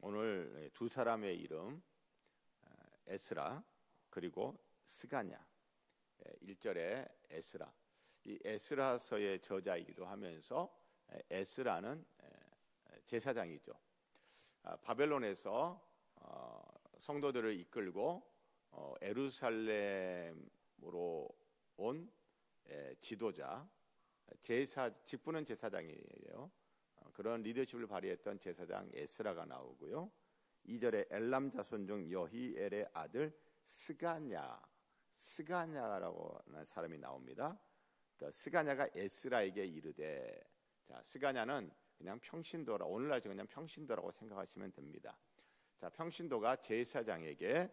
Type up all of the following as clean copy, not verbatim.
오늘 두 사람의 이름 에스라 그리고 스가냐. 1절에 에스라, 이 에스라서의 저자이기도 하면서 에스라는 제사장이죠. 바벨론에서 성도들을 이끌고 에루살렘으로 온 지도자, 직분은 제사장이에요. 그런 리더십을 발휘했던 제사장 에스라가 나오고요. 2절에 엘람 자손 중 여히엘의 아들 스가냐라고 하는 사람이 나옵니다. 그러니까 스가냐가 에스라에게 이르되, 자, 스가냐는 그냥 평신도라, 오늘날 그냥 평신도라고 생각하시면 됩니다. 자, 평신도가 제사장에게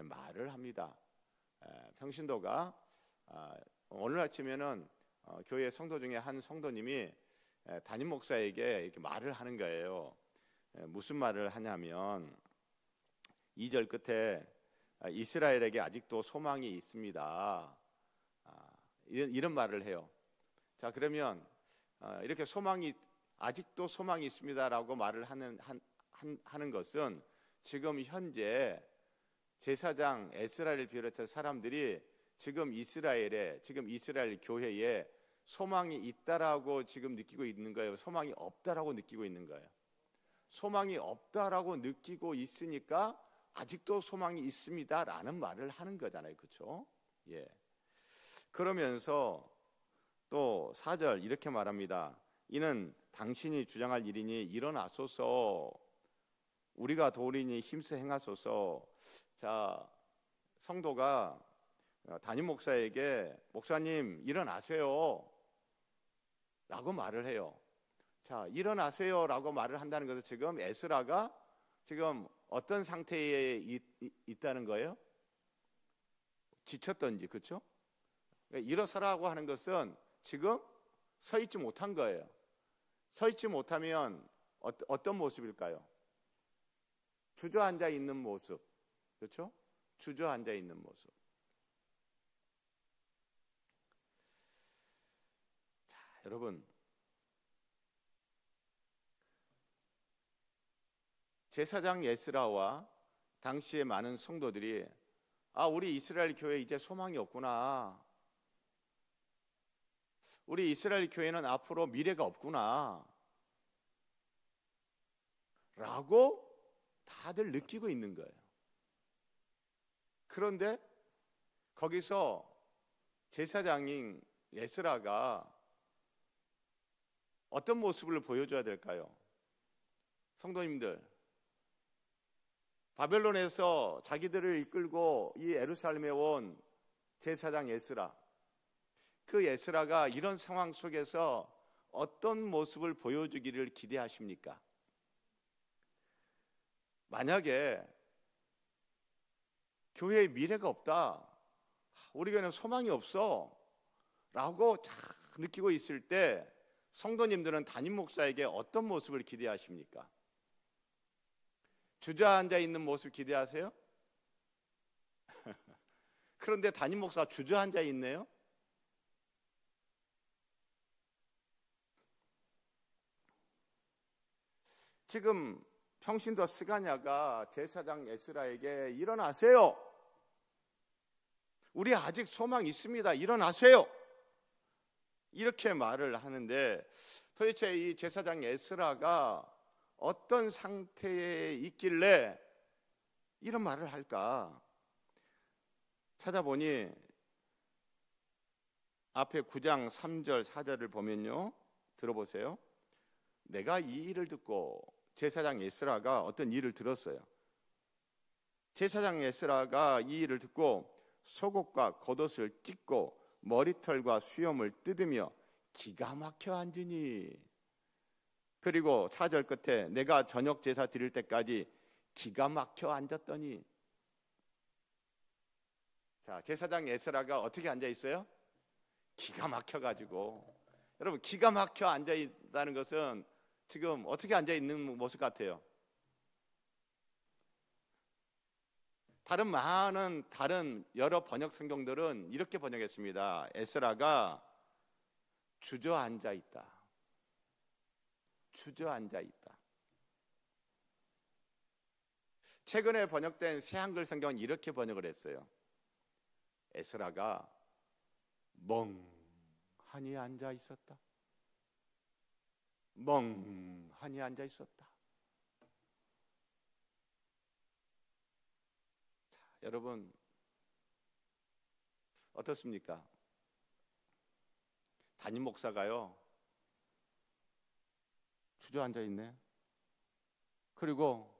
말을 합니다. 평신도가 오늘날 치면은 교회 성도 중에 한 성도님이 담임 목사에게 이렇게 말을 하는 거예요. 무슨 말을 하냐면 2절 끝에 이스라엘에게 아직도 소망이 있습니다. 이런 말을 해요. 자, 그러면 이렇게 아직도 소망이 있습니다라고 말을 하는 것은 지금 현재 제사장 에스라를 비롯한 사람들이 지금 이스라엘 교회에 소망이 있다라고 지금 느끼고 있는 거예요? 소망이 없다라고 느끼고 있는 거예요? 소망이 없다라고 느끼고 있으니까 아직도 소망이 있습니다라는 말을 하는 거잖아요, 그렇죠? 예. 그러면서 또 4절 이렇게 말합니다. 이는 당신이 주장할 일이니 일어나소서, 우리가 도우리니 힘써 행하소서. 자, 성도가 담임 목사에게 목사님 일어나세요 라고 말을 해요. 자, 일어나세요 라고 말을 한다는 것은 지금 에스라가 지금 어떤 상태에 있다는 거예요? 지쳤던지, 그렇죠? 일어서라고 하는 것은 지금 서 있지 못한 거예요. 서 있지 못하면 어떤 모습일까요? 주저앉아 있는 모습, 그렇죠? 주저앉아 있는 모습. 자, 여러분, 제사장 에스라와 당시의 많은 성도들이 우리 이스라엘 교회 이제 소망이 없구나, 우리 이스라엘 교회는 앞으로 미래가 없구나 라고 다들 느끼고 있는 거예요. 그런데 거기서 제사장인 에스라가 어떤 모습을 보여줘야 될까요? 성도님들, 바벨론에서 자기들을 이끌고 이 예루살렘에 온 제사장 에스라, 그 에스라가 이런 상황 속에서 어떤 모습을 보여주기를 기대하십니까? 만약에 교회에 미래가 없다, 우리 교회는 소망이 없어 라고 느끼고 있을 때 성도님들은 담임 목사에게 어떤 모습을 기대하십니까? 주저앉아 있는 모습 기대하세요? 그런데 담임 목사가 주저앉아 있네요? 지금 평신도 스가냐가 제사장 에스라에게 일어나세요, 우리 아직 소망 있습니다, 일어나세요 이렇게 말을 하는데, 도대체 이 제사장 에스라가 어떤 상태에 있길래 이런 말을 할까? 찾아보니 앞에 9장 3절 4절을 보면요, 들어보세요. 내가 이 일을 듣고, 제사장 에스라가 어떤 일을 들었어요. 제사장 에스라가 이 일을 듣고 속옷과 겉옷을 찢고 머리털과 수염을 뜯으며 기가 막혀 앉으니, 그리고 4절 끝에 내가 저녁 제사 드릴 때까지 기가 막혀 앉았더니. 자, 제사장 에스라가 어떻게 앉아 있어요? 기가 막혀 가지고. 여러분, 기가 막혀 앉아 있다는 것은 지금 어떻게 앉아 있는 모습 같아요? 다른 여러 번역 성경들은 이렇게 번역했습니다. 에스라가 주저앉아 있다. 주저앉아 있다. 최근에 번역된 새한글 성경은 이렇게 번역을 했어요. 에스라가 멍하니 앉아 있었다. 멍하니 앉아 있었다. 자, 여러분 어떻습니까? 담임 목사가요 주저앉아 있네. 그리고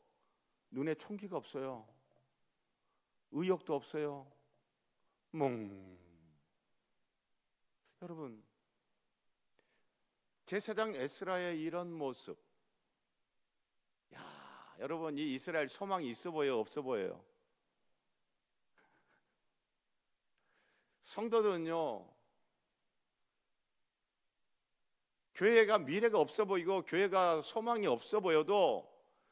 눈에 총기가 없어요. 의욕도 없어요. 여러분, 제사장 에스라의 이런 모습, 야, 여러분 이 이스라엘 소망이 있어 보여요, 없어 보여요? 성도들은요, 교회가 미래가 없어 보이고 교회가 소망이 없어 보여도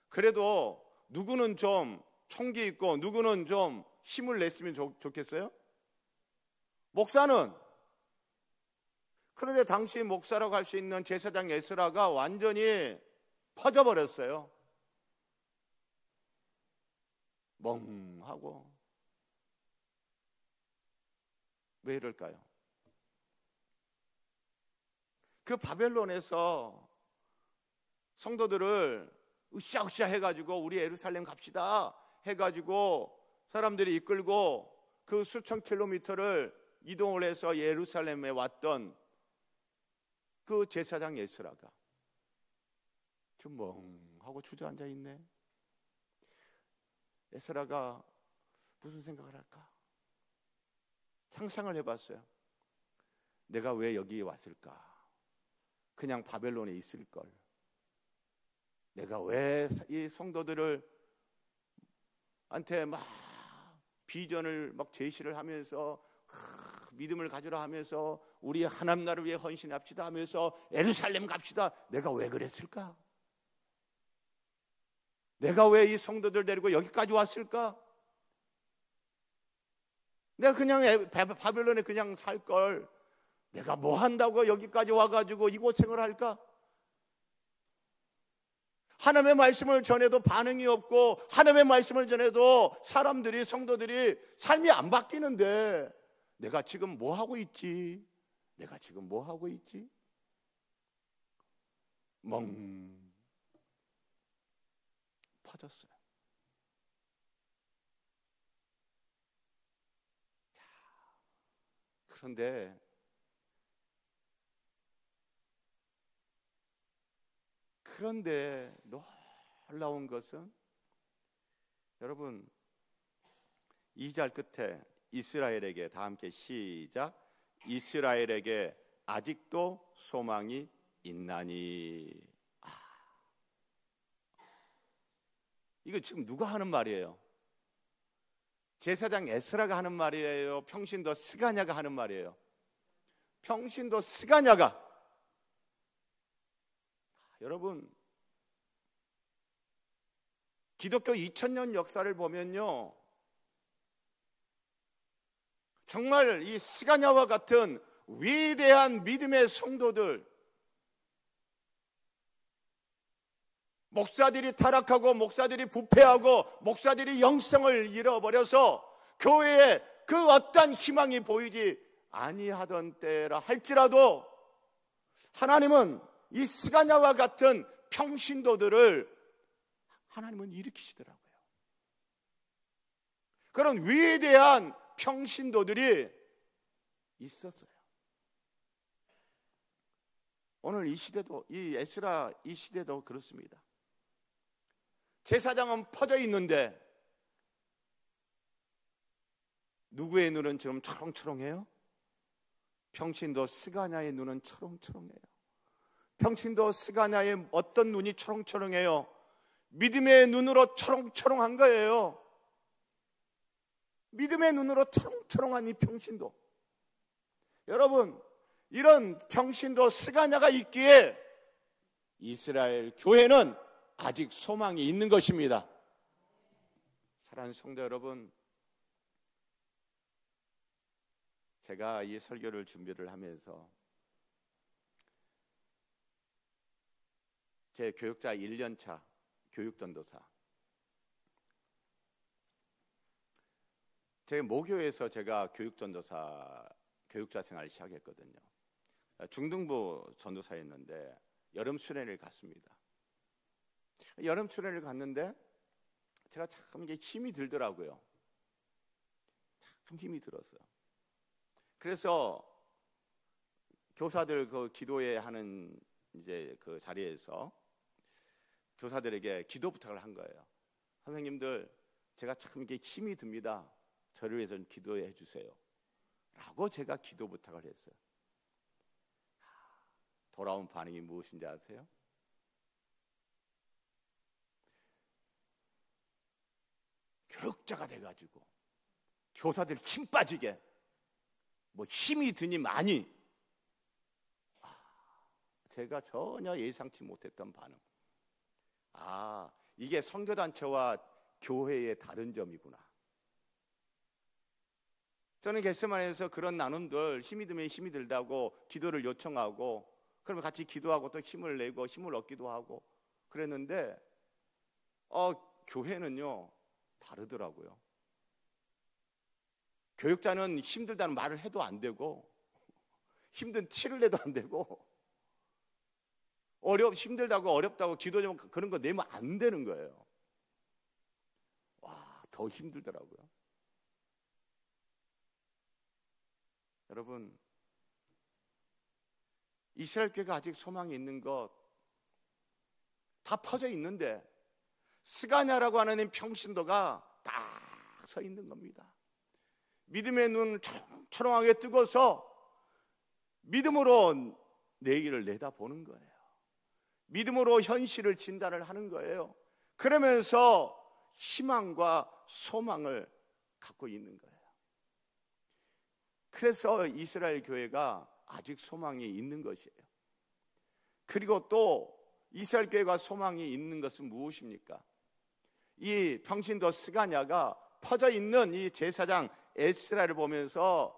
그래도 누구는 좀 총기 있고 누구는 좀 힘을 냈으면 좋겠어요? 목사는, 그런데 당시 목사라고 할 수 있는 제사장 에스라가 완전히 퍼져버렸어요. 멍하고. 왜 이럴까요? 그 바벨론에서 성도들을 으쌰으쌰 해가지고 우리 예루살렘 갑시다 해가지고 사람들이 이끌고 그 수천 킬로미터를 이동을 해서 예루살렘에 왔던 그 제사장 에스라가 좀 멍하고 주저앉아 있네. 에스라가 무슨 생각을 할까? 상상을 해봤어요. 내가 왜 여기 왔을까? 그냥 바벨론에 있을걸. 내가 왜 이 성도들을 한테 막 비전을 막 제시를 하면서 믿음을 가지라 하면서 우리 하나님 나라를 위해 헌신합시다 하면서 예루살렘 갑시다. 내가 왜 그랬을까? 내가 왜 이 성도들 데리고 여기까지 왔을까? 내가 그냥 바벨론에 그냥 살걸. 내가 뭐 한다고 여기까지 와가지고 이 고생을 할까? 하나님의 말씀을 전해도 반응이 없고 하나님의 말씀을 전해도 사람들이, 성도들이 삶이 안 바뀌는데 내가 지금 뭐 하고 있지? 내가 지금 뭐 하고 있지? 멍 퍼졌어요. 그런데 놀라운 것은 여러분 2절 끝에 이스라엘에게, 다 함께 시작, 이스라엘에게 아직도 소망이 있나니. 이거 지금 누가 하는 말이에요? 제사장 에스라가 하는 말이에요? 평신도 스가냐가 하는 말이에요? 평신도 스가냐가. 여러분, 기독교 2000년 역사를 보면요, 정말 이 스가냐와 같은 위대한 믿음의 성도들, 목사들이 타락하고 목사들이 부패하고 목사들이 영성을 잃어버려서 교회에 그 어떠한 희망이 보이지 아니하던 때라 할지라도 하나님은 이 스가냐와 같은 평신도들을 하나님은 일으키시더라고요. 그런 위대한 평신도들이 있었어요. 오늘 이 시대도, 이 에스라 이 시대도 그렇습니다. 제사장은 퍼져 있는데 누구의 눈은 지금 초롱초롱해요? 평신도 스가냐의 눈은 초롱초롱해요. 평신도 스가냐의 어떤 눈이 초롱초롱해요? 믿음의 눈으로 초롱초롱한 거예요. 믿음의 눈으로 초롱초롱한 이 평신도. 여러분, 이런 평신도 스가냐가 있기에 이스라엘 교회는 아직 소망이 있는 것입니다. 사랑하는 성도 여러분, 제가 이 설교를 준비를 하면서 제 교육자 1년차 교육전도사 제 모교에서 제가 교육자 생활을 시작했거든요. 중등부 전도사였는데 여름 수련회를 갔습니다. 여름 수련회를 갔는데 제가 참 이게 힘이 들더라고요. 참 힘이 들었어요. 그래서 교사들 그 기도회 하는 이제 그 자리에서 교사들에게 기도 부탁을 한 거예요. 선생님들, 제가 참 이게 힘이 듭니다. 저를 위해서 좀 기도해 주세요. 라고 제가 기도 부탁을 했어요. 돌아온 반응이 무엇인지 아세요? 교육자가 돼가지고 교사들 힘 빠지게 뭐 힘이 드니 많이, 제가 전혀 예상치 못했던 반응. 이게 선교단체와 교회의 다른 점이구나. 저는 겟세마네에서 그런 나눔들, 힘이 들면 힘이 들다고 기도를 요청하고, 그러면 같이 기도하고 또 힘을 내고 힘을 얻기도 하고 그랬는데 교회는요 다르더라고요. 교육자는 힘들다는 말을 해도 안 되고, 힘든 티를 내도 안 되고, 힘들다고 어렵다고 기도 좀 그런 거 내면 안 되는 거예요. 더 힘들더라고요. 여러분, 이스라엘 교회가 아직 소망이 있는 것 다 퍼져 있는데 스가냐라고 하는 평신도가 딱 서 있는 겁니다. 믿음의 눈 초롱하게 뜨고서 믿음으로 내일을 내다보는 거예요. 믿음으로 현실을 진단을 하는 거예요. 그러면서 희망과 소망을 갖고 있는 거예요. 그래서 이스라엘 교회가 아직 소망이 있는 것이에요. 그리고 또 이스라엘 교회가 소망이 있는 것은 무엇입니까? 이 평신도 스가냐가 퍼져 있는 이 제사장 에스라를 보면서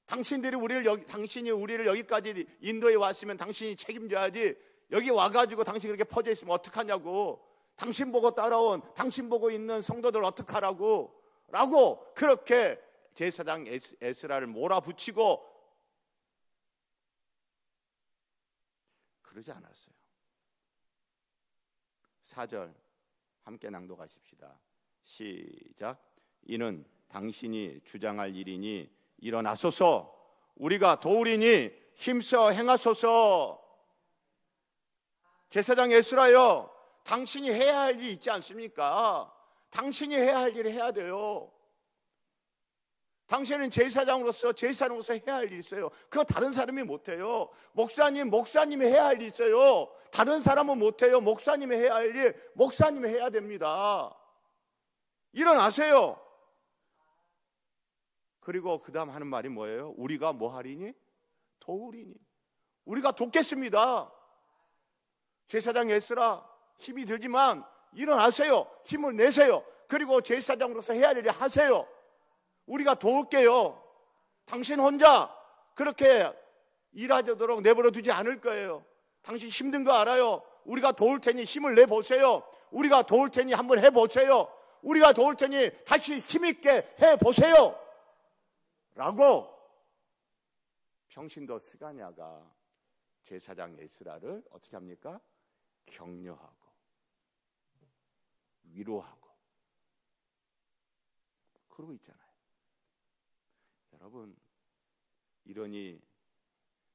당신이 우리를 여기까지 인도에 왔으면 당신이 책임져야지, 여기 와가지고 당신이 그렇게 퍼져 있으면 어떡하냐고, 당신 보고 따라온, 당신 보고 있는 성도들 어떡하라고 라고 그렇게 제사장 에스라를 몰아붙이고 그러지 않았어요. 4절 함께 낭독하십시다. 시작. 이는 당신이 주장할 일이니 일어나소서, 우리가 도우리니 힘써 행하소서. 제사장 에스라요, 당신이 해야 할 일이 있지 않습니까? 당신이 해야 할 일을 해야 돼요. 당신은 제사장으로서 해야 할 일이 있어요. 그거 다른 사람이 못해요. 목사님이 해야 할 일이 있어요. 다른 사람은 못해요. 목사님이 해야 할 일, 목사님이 해야 됩니다. 일어나세요. 그리고 그 다음 하는 말이 뭐예요? 우리가 뭐 하리니? 도우리니. 우리가 돕겠습니다. 제사장 에스라, 힘이 들지만 일어나세요. 힘을 내세요. 그리고 제사장으로서 해야 할 일을 하세요. 우리가 도울게요. 당신 혼자 그렇게 일하도록 내버려 두지 않을 거예요. 당신 힘든 거 알아요. 우리가 도울 테니 힘을 내보세요. 우리가 도울 테니 한번 해보세요. 우리가 도울 테니 다시 힘있게 해보세요. 라고 평신도 스가냐가 제사장 에스라를 어떻게 합니까? 격려하고 위로하고 그러고 있잖아요. 여러분, 이러니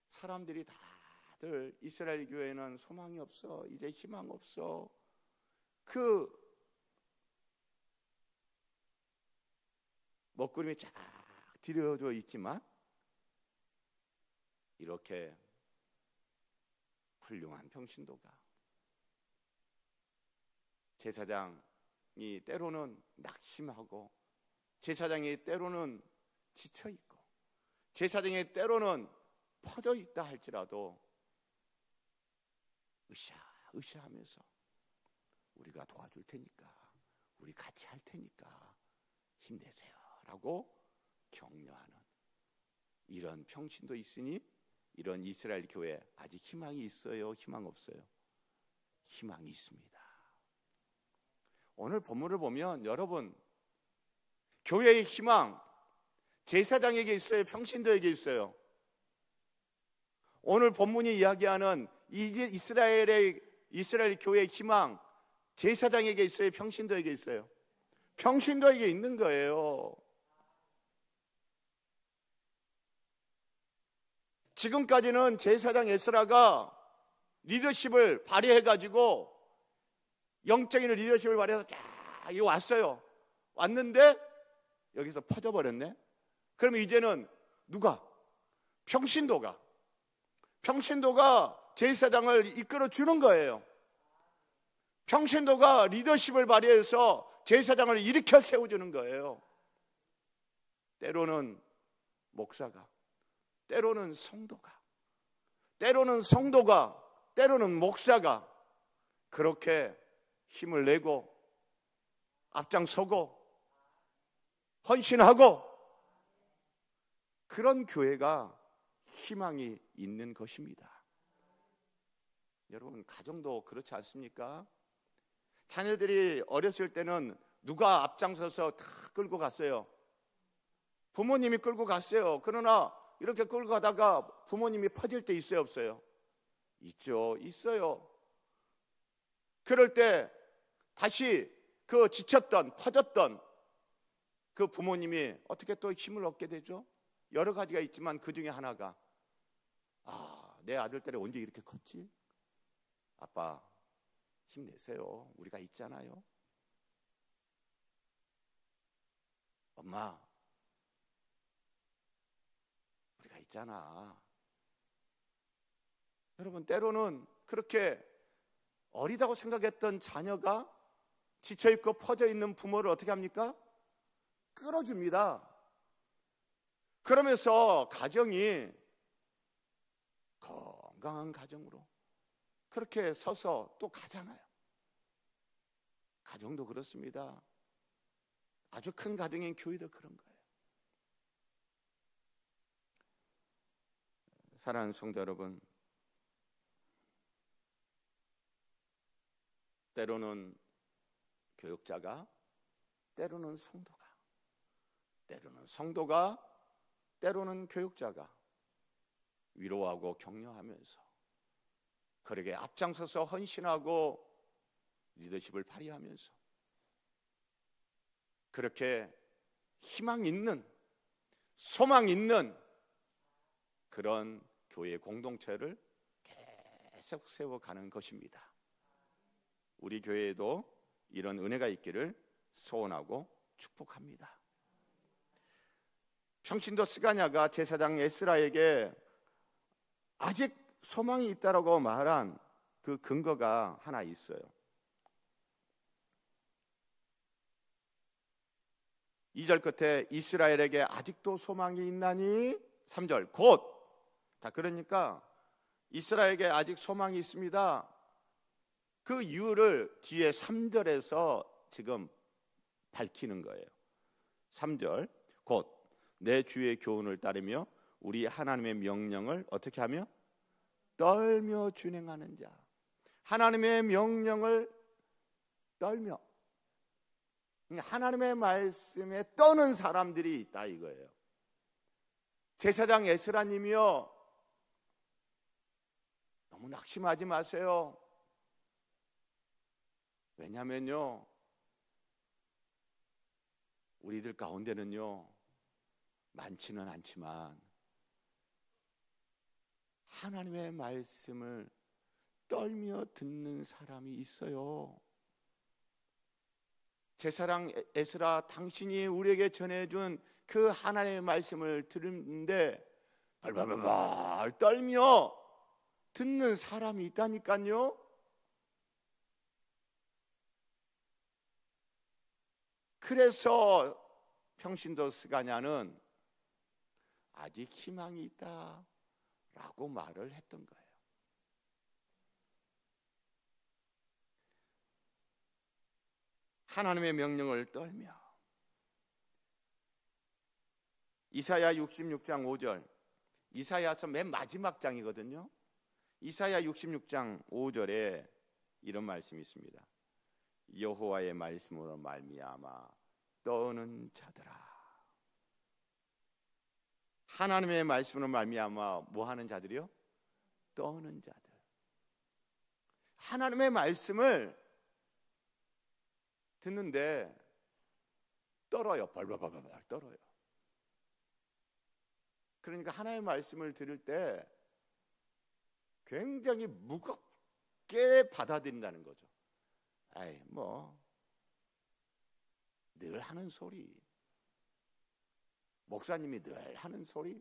사람들이 다들 이스라엘 교회는 소망이 없어, 이제 희망 없어, 그 먹구름이 쫙 들여져 있지만 이렇게 훌륭한 평신도가, 제사장이 때로는 낙심하고, 제사장이 때로는 지쳐있고, 제사장이 때로는 퍼져 있다 할지라도 으쌰으쌰하면서 우리가 도와줄 테니까, 우리 같이 할 테니까 힘내세요 라고 격려하는 이런 평신도 있으니 이런 이스라엘 교회 아직 희망이 있어요? 희망 없어요? 희망이 있습니다. 오늘 본문을 보면 여러분, 교회의 희망, 제사장에게 있어요? 평신도에게 있어요? 오늘 본문이 이야기하는 이스라엘 교회의 희망, 제사장에게 있어요? 평신도에게 있어요? 평신도에게 있는 거예요. 지금까지는 제사장 에스라가 리더십을 발휘해가지고 영적인 리더십을 발휘해서 쫙 왔어요. 왔는데 여기서 퍼져버렸네. 그러면 이제는 누가? 평신도가 제사장을 이끌어 주는 거예요. 평신도가 리더십을 발휘해서 제사장을 일으켜 세워주는 거예요. 때로는 목사가, 때로는 성도가, 때로는 목사가 그렇게 힘을 내고 앞장서고 헌신하고, 그런 교회가 희망이 있는 것입니다. 여러분, 가정도 그렇지 않습니까? 자녀들이 어렸을 때는 누가 앞장서서 다 끌고 갔어요? 부모님이 끌고 갔어요. 그러나 이렇게 끌고 가다가 부모님이 퍼질 때 있어요, 없어요? 있죠, 있어요. 그럴 때 다시 그 지쳤던, 퍼졌던 그 부모님이 어떻게 또 힘을 얻게 되죠? 여러 가지가 있지만 그 중에 하나가, 내 아들 딸이 언제 이렇게 컸지? 아빠 힘내세요, 우리가 있잖아요. 엄마 우리가 있잖아. 여러분, 때로는 그렇게 어리다고 생각했던 자녀가 지쳐있고 퍼져있는 부모를 어떻게 합니까? 끌어줍니다. 그러면서 가정이 건강한 가정으로 그렇게 서서 또 가잖아요. 가정도 그렇습니다. 아주 큰 가정인 교회도 그런 거예요. 사랑하는 성도 여러분, 때로는 교육자가, 때로는 성도가, 때로는 성도가, 때로는 교육자가 위로하고 격려하면서 그에게 앞장서서 헌신하고 리더십을 발휘하면서 그렇게 희망 있는, 소망 있는 그런 교회 공동체를 계속 세워가는 것입니다. 우리 교회에도 이런 은혜가 있기를 소원하고 축복합니다. 평신도 스가냐가 제사장 에스라에게 아직 소망이 있다라고 말한 그 근거가 하나 있어요. 2절 끝에 이스라엘에게 아직도 소망이 있나니, 3절 곧, 다 그러니까 이스라엘에게 아직 소망이 있습니다. 그 이유를 뒤에 3절에서 지금 밝히는 거예요. 3절 곧 내 주의 교훈을 따르며 우리 하나님의 명령을 어떻게 하며? 떨며 준행하는 자. 하나님의 명령을 떨며, 하나님의 말씀에 떠는 사람들이 있다 이거예요. 제사장 에스라님이요, 너무 낙심하지 마세요. 왜냐면요, 우리들 가운데는요 많지는 않지만 하나님의 말씀을 떨며 듣는 사람이 있어요. 제사장 에스라, 당신이 우리에게 전해준 그 하나님의 말씀을 들었는데 발발발발 떨며 듣는 사람이 있다니까요. 그래서 평신도 스가냐는 아직 희망이 있다라고 말을 했던 거예요. 하나님의 명령을 떨며. 이사야 66장 5절, 이사야서 맨 마지막 장이거든요. 이사야 66장 5절에 이런 말씀이 있습니다. 여호와의 말씀으로 말미암아 떠는 자들아. 하나님의 말씀으로 말미암아 뭐 하는 자들이요? 떠는 자들. 하나님의 말씀을 듣는데 떨어요. 벌벌벌벌 떨어요. 그러니까 하나님의 말씀을 들을 때 굉장히 무겁게 받아들인다는 거죠. 아이, 뭐 늘 하는 소리, 목사님이 늘 하는 소리,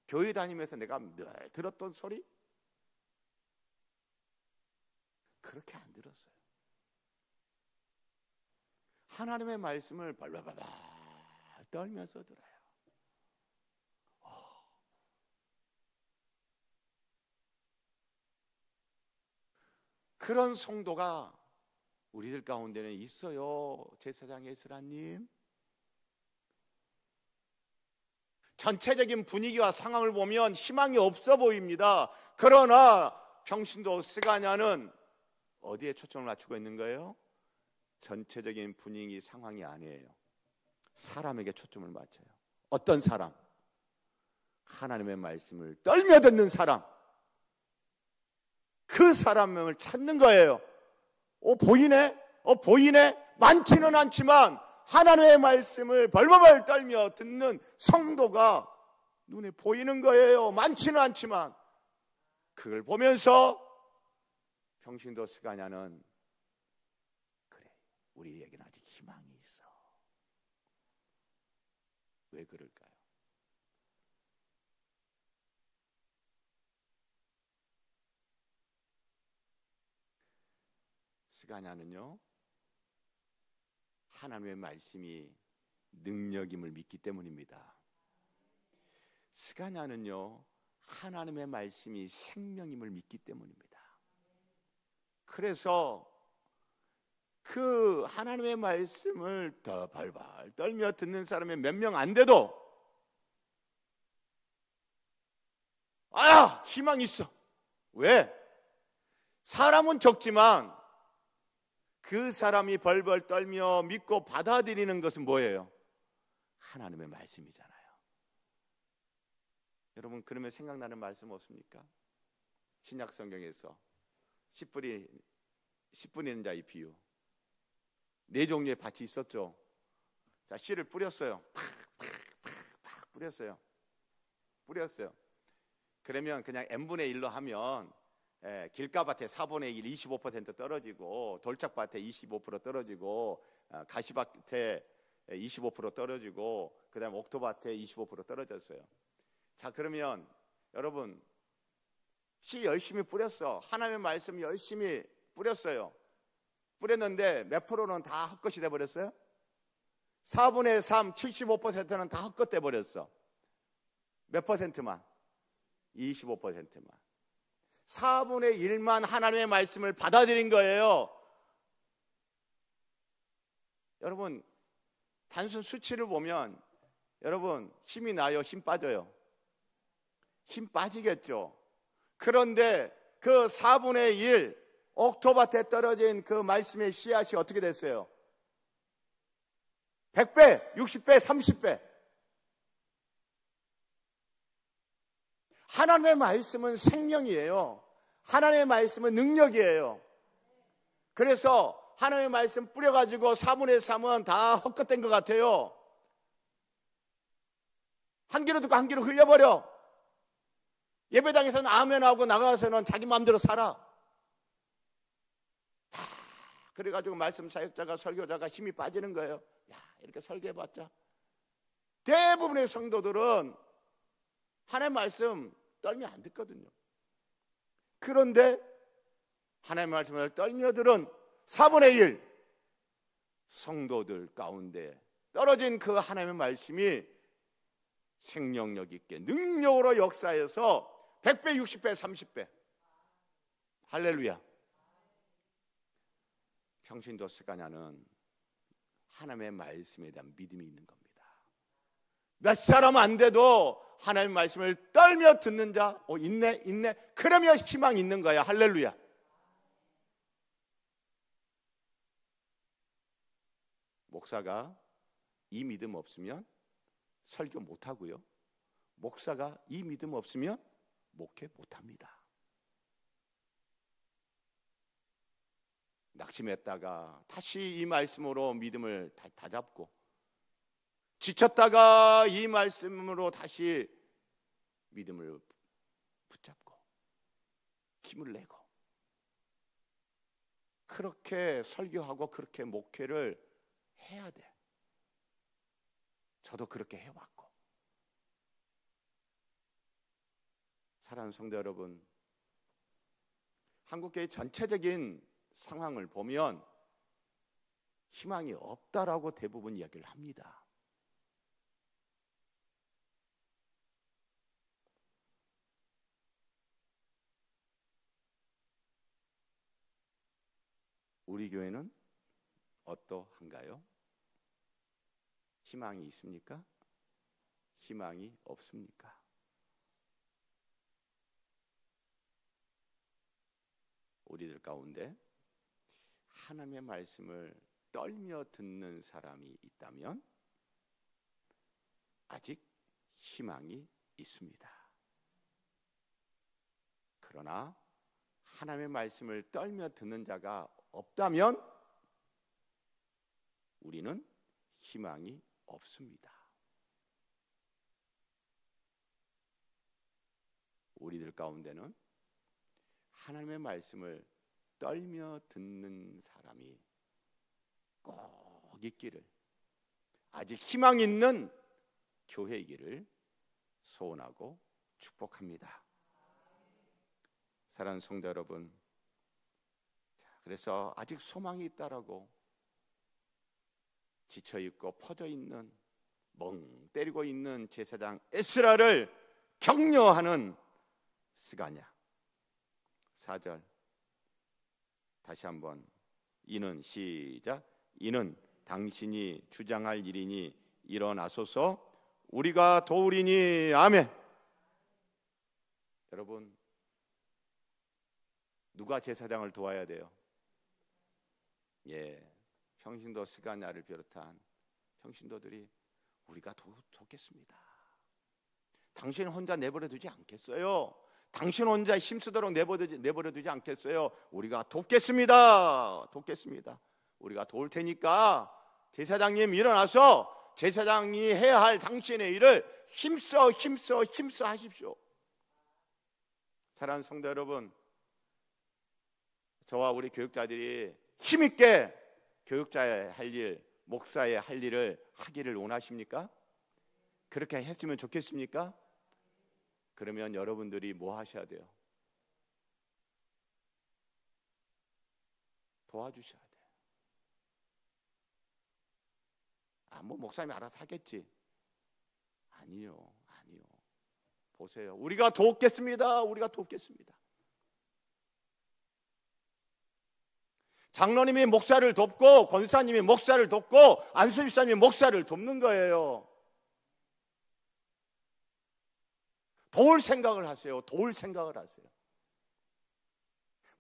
교회 다니면서 내가 늘 들었던 소리, 그렇게 안 들었어요. 하나님의 말씀을 벌벌벌 떨면서 들어요. 그런 성도가 우리들 가운데는 있어요. 제사장 에스라님. 전체적인 분위기와 상황을 보면 희망이 없어 보입니다. 그러나 평신도 스가냐는 어디에 초점을 맞추고 있는 거예요? 전체적인 분위기 상황이 아니에요. 사람에게 초점을 맞춰요. 어떤 사람? 하나님의 말씀을 떨며 듣는 사람. 그 사람을 찾는 거예요. 보이네? 보이네? 많지는 않지만 하나님의 말씀을 벌벌 떨며 듣는 성도가 눈에 보이는 거예요. 많지는 않지만. 그걸 보면서 평신도 스가냐는 그래, 우리에게는 아직 희망이 있어. 왜 그럴까요? 스가냐는요, 하나님의 말씀이 능력임을 믿기 때문입니다. 스가냐는요, 하나님의 말씀이 생명임을 믿기 때문입니다. 그래서 그 하나님의 말씀을 더 발발 떨며 듣는 사람이 몇 명 안 돼도 희망이 있어. 왜? 사람은 적지만 그 사람이 벌벌 떨며 믿고 받아들이는 것은 뭐예요? 하나님의 말씀이잖아요. 여러분, 그러면 생각나는 말씀 없습니까? 신약 성경에서 씨 뿌리는 자의 비유. 4종류의 밭이 있었죠. 자, 씨를 뿌렸어요. 팍 뿌렸어요. 그러면 그냥 n분의 1로 하면 길가밭에 4분의 1, 25% 떨어지고, 돌짝밭에 25% 떨어지고, 가시밭에 25% 떨어지고, 그 다음에 옥토밭에 25% 떨어졌어요. 자, 그러면 여러분, 씨 열심히 뿌렸어. 하나님의 말씀 열심히 뿌렸어요. 뿌렸는데 몇 프로는 다 헛것이 돼버렸어요? 4분의 3, 75%는 다 헛것 돼버렸어. 몇 퍼센트만? 25%만. 4분의 1만 하나님의 말씀을 받아들인 거예요. 여러분, 단순 수치를 보면 여러분, 힘이 나요? 힘 빠져요? 힘 빠지겠죠. 그런데 그 4분의 1 옥토밭에 떨어진 그 말씀의 씨앗이 어떻게 됐어요? 100배, 60배, 30배. 하나님의 말씀은 생명이에요. 하나님의 말씀은 능력이에요. 그래서 하나님의 말씀 뿌려가지고 4분의 3은 다 헛것된 것 같아요. 한 귀로 듣고 한 귀로 흘려버려. 예배당에서는 아멘하고 나가서는 자기 마음대로 살아. 그래가지고 말씀 사역자가, 설교자가 힘이 빠지는 거예요. 이렇게 설교해봤자. 대부분의 성도들은 하나님의 말씀 떨며 안 듣거든요. 그런데 하나님의 말씀을 떨며 들은 4분의 1 성도들 가운데 떨어진 그 하나님의 말씀이 생명력 있게 능력으로 역사해서 100배, 60배, 30배. 할렐루야. 평신도 스가냐는 하나님의 말씀에 대한 믿음이 있는 겁니다. 몇 사람 안 돼도 하나님의 말씀을 떨며 듣는 자, 있네. 그러면 희망이 있는 거야. 할렐루야. 목사가 이 믿음 없으면 설교 못하고요. 목사가 이 믿음 없으면 목회 못합니다. 낙심했다가 다시 이 말씀으로 믿음을 다잡고, 지쳤다가 이 말씀으로 다시 믿음을 붙잡고 힘을 내고, 그렇게 설교하고 그렇게 목회를 해야 돼. 저도 그렇게 해왔고. 사랑하는 성도 여러분, 한국교회 전체적인 상황을 보면 희망이 없다라고 대부분 이야기를 합니다. 우리 교회는 어떠한가요? 희망이 있습니까? 희망이 없습니까? 우리들 가운데 하나님의 말씀을 떨며 듣는 사람이 있다면 아직 희망이 있습니다. 그러나 하나님의 말씀을 떨며 듣는 자가 없다면 우리는 희망이 없습니다. 우리들 가운데는 하나님의 말씀을 떨며 듣는 사람이 꼭 있기를, 아직 희망 있는 교회이기를 소원하고 축복합니다. 사랑하는 성도 여러분, 그래서 아직 소망이 있다라고 지쳐있고 퍼져있는, 멍 때리고 있는 제사장 에스라를 격려하는 스가랴 4절 다시 한번, 이는 시작, 이는 당신이 주장할 일이니 일어나소서, 우리가 도우리니. 아멘. 여러분, 누가 제사장을 도와야 돼요? 평신도 스가랴를 비롯한 평신도들이 우리가 돕겠습니다. 당신 혼자 내버려 두지 않겠어요. 당신 혼자 힘쓰도록 내버려 두지 않겠어요. 우리가 돕겠습니다. 우리가 도울 테니까 제사장님 일어나서 제사장이 해야 할 당신의 일을 힘써 하십시오. 사랑하는 성도 여러분, 저와 우리 교육자들이 힘있게 교육자의 할 일, 목사의 할 일을 하기를 원하십니까? 그렇게 했으면 좋겠습니까? 그러면 여러분들이 뭐 하셔야 돼요? 도와주셔야 돼요. 뭐 목사님이 알아서 하겠지. 아니요. 보세요. 우리가 돕겠습니다. 장로님이 목사를 돕고, 권사님이 목사를 돕고, 안수집사님이 목사를 돕는 거예요. 도울 생각을 하세요.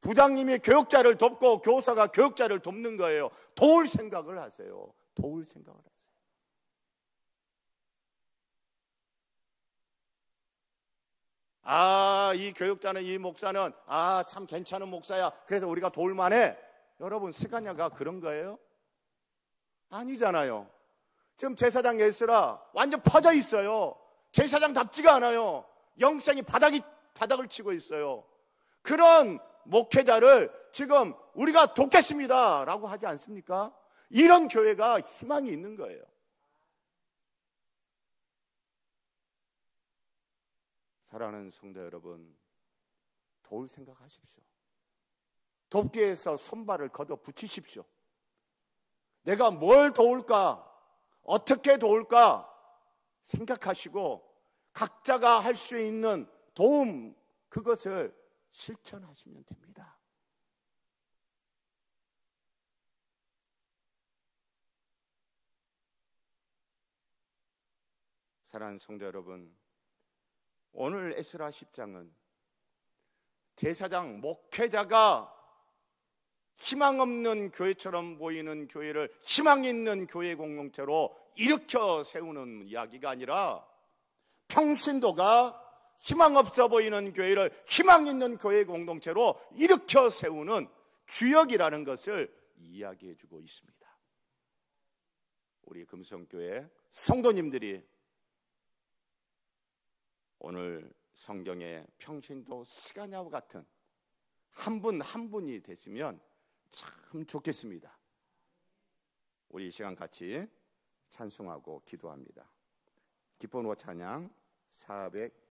부장님이 교육자를 돕고, 교사가 교육자를 돕는 거예요. 도울 생각을 하세요. 이 교육자는, 이 목사는 참 괜찮은 목사야, 그래서 우리가 도울 만해. 여러분, 스가랴가 그런 거예요? 아니잖아요. 지금 제사장 에스라 완전 퍼져 있어요. 제사장답지가 않아요. 영생이 바닥을 치고 있어요. 그런 목회자를 지금 우리가 돕겠습니다 라고 하지 않습니까? 이런 교회가 희망이 있는 거예요. 사랑하는 성도 여러분, 도울 생각하십시오. 돕기 위해서 손발을 걷어 붙이십시오. 내가 뭘 도울까? 어떻게 도울까? 생각하시고 각자가 할 수 있는 도움, 그것을 실천하시면 됩니다. 사랑하는 성도 여러분, 오늘 에스라 10장은 제사장, 목회자가 희망 없는 교회처럼 보이는 교회를 희망 있는 교회 공동체로 일으켜 세우는 이야기가 아니라 평신도가 희망 없어 보이는 교회를 희망 있는 교회 공동체로 일으켜 세우는 주역이라는 것을 이야기해 주고 있습니다. 우리 금성교회 성도님들이 오늘 성경의 평신도 스가랴와 같은 한 분 한 분이 되시면 참 좋겠습니다. 우리 이 시간 같이 찬송하고 기도합니다. 기쁨으로 찬양 400